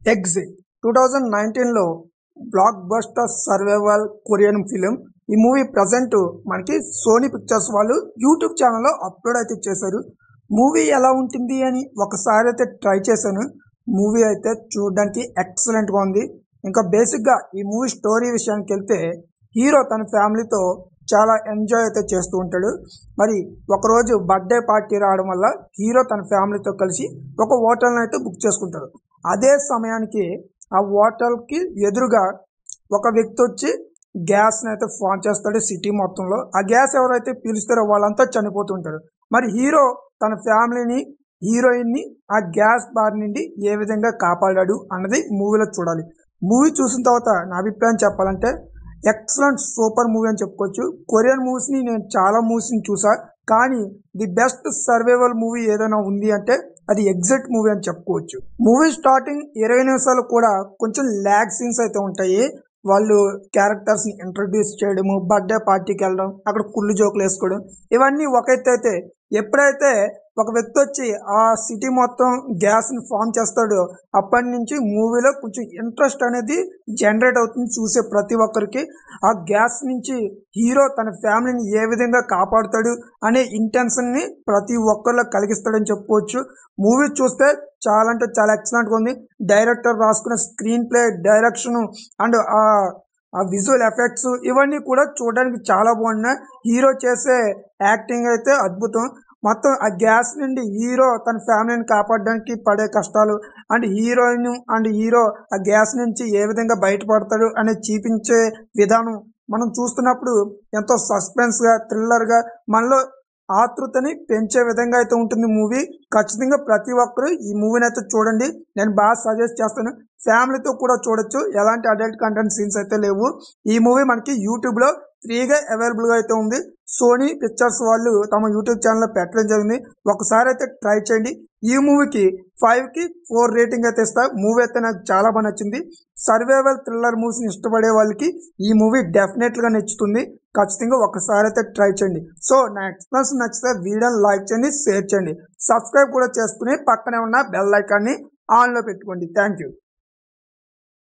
Exit 2019లో blockbuster survival Korean film. ఈ movie present మనకి సోనీ పిక్చర్స్ వాళ్ళు యూట్యూబ్ ఛానల్లో అప్లోడ్ అయితే చేశారు. మూవీ ఎలా ఉంటుంది అని ఒకసారి అయితే ట్రై చేశాను. మూవీ అయితే చూడడానికి ఎక్సలెంట్గా ఉంది. ఇంకా బేసిక్గా ఈ మూవీ స్టోరీ విషయానికి వెళ్తే హీరో తన ఫ్యామిలీతో చాలా ఎంజాయ్ అయితే చేస్తూ ఉంటాడు. మరి ఒకరోజు బర్త్డే పార్టీ రావడం వల్ల హీరో తన ఫ్యామిలీతో కలిసి ఒక హోటల్ని అయితే బుక్ చేసుకుంటాడు. అదే సమయానికి ఆ హోటల్కి ఎదురుగా ఒక వ్యక్తి వచ్చి గ్యాస్ని అయితే ఫాన్ చేస్తాడు సిటీ మొత్తంలో. ఆ గ్యాస్ ఎవరైతే పీలుస్తారో వాళ్ళంతా చనిపోతుంటారు. మరి హీరో తన ఫ్యామిలీని, హీరోయిన్ని ఆ గ్యాస్ బారి నుండి ఏ విధంగా కాపాడాడు అన్నది మూవీలో చూడాలి. మూవీ చూసిన తర్వాత నా అభిప్రాయం చెప్పాలంటే ఎక్సలెంట్ సూపర్ మూవీ అని చెప్పుకోవచ్చు. కొరియన్ మూవీస్ని నేను చాలా మూవీస్ని చూసా, కానీ ది బెస్ట్ సర్వైవల్ మూవీ ఏదైనా ఉంది అంటే అది ఎగ్జిట్ మూవీ అని చెప్పుకోవచ్చు. మూవీ స్టార్టింగ్ 20 నిమిషాలు కూడా కొంచెం ల్యాగ్ సీన్స్ అయితే ఉంటాయి. వాళ్ళు క్యారెక్టర్స్ని ఇంట్రడ్యూస్ చేయడము, బర్త్డే పార్టీకి వెళ్ళడం, అక్కడ కుళ్ళు జోకులు వేసుకోవడం, ఇవన్నీ ఒక ఎత్తు అయితే ఎప్పుడైతే ఒక వ్యక్తి వచ్చి ఆ సిటీ మొత్తం గ్యాస్ని ఫామ్ చేస్తాడో అప్పటి నుంచి మూవీలో కొంచెం ఇంట్రెస్ట్ అనేది జనరేట్ అవుతుంది చూసే ప్రతి ఒక్కరికి. ఆ గ్యాస్ నుంచి హీరో తన ఫ్యామిలీని ఏ విధంగా కాపాడుతాడు అనే ఇంటెన్షన్ని ప్రతి ఒక్కరిలో కలిగిస్తాడని చెప్పుకోవచ్చు. మూవీ చూస్తే చాలా అంటే చాలా ఎక్సలెంట్గా ఉంది. డైరెక్టర్ రాసుకున్న స్క్రీన్ ప్లే, డైరెక్షన్ అండ్ ఆ విజువల్ ఎఫెక్ట్స్ ఇవన్నీ కూడా చూడడానికి చాలా బాగున్నాయి. హీరో చేసే యాక్టింగ్ అయితే అద్భుతం. మొత్తం ఆ గ్యాస్ నుండి హీరో తన ఫ్యామిలీని కాపాడడానికి పడే కష్టాలు అండ్ హీరోయిన్ అండ్ హీరో ఆ గ్యాస్ నుంచి ఏ విధంగా బయటపడతాడు అనేది చూపించే విధానం మనం చూస్తున్నప్పుడు ఎంతో సస్పెన్స్గా, థ్రిల్లర్గా, మనలో ఆతృతని పెంచే విధంగా అయితే ఉంటుంది మూవీ. ఖచ్చితంగా ప్రతి ఒక్కరు ఈ మూవీని అయితే చూడండి. నేను బాగా సజెస్ట్ చేస్తాను. ఫ్యామిలీతో కూడా చూడొచ్చు. ఎలాంటి అడల్ట్ కంటెంట్ సీన్స్ అయితే లేవు. ఈ మూవీ మనకి యూట్యూబ్లో ఫ్రీగా అవైలబుల్గా అయితే ఉంది. సోనీ పిక్చర్స్ వాళ్ళు తమ యూట్యూబ్ ఛానల్లో పెట్టడం జరిగింది. ఒకసారి అయితే ట్రై చేయండి. ఈ మూవీకి 5కి 4 రేటింగ్ అయితే ఇస్తా. మూవీ అయితే నాకు చాలా బాగా నచ్చింది. సర్వైవల్ థ్రిల్లర్ మూవీస్ని ఇష్టపడే వాళ్ళకి ఈ మూవీ డెఫినెట్గా నచ్చుతుంది. ఖచ్చితంగా ఒకసారి అయితే ట్రై చేయండి. సో నా ఎక్స్ప్లెనేషన్ నచ్చితే వీడియోని లైక్ చేయండి, షేర్ చేయండి, సబ్స్క్రైబ్ కూడా చేసుకుని పక్కనే ఉన్న బెల్ ఐకాన్ని ఆన్లో పెట్టుకోండి. Thank you.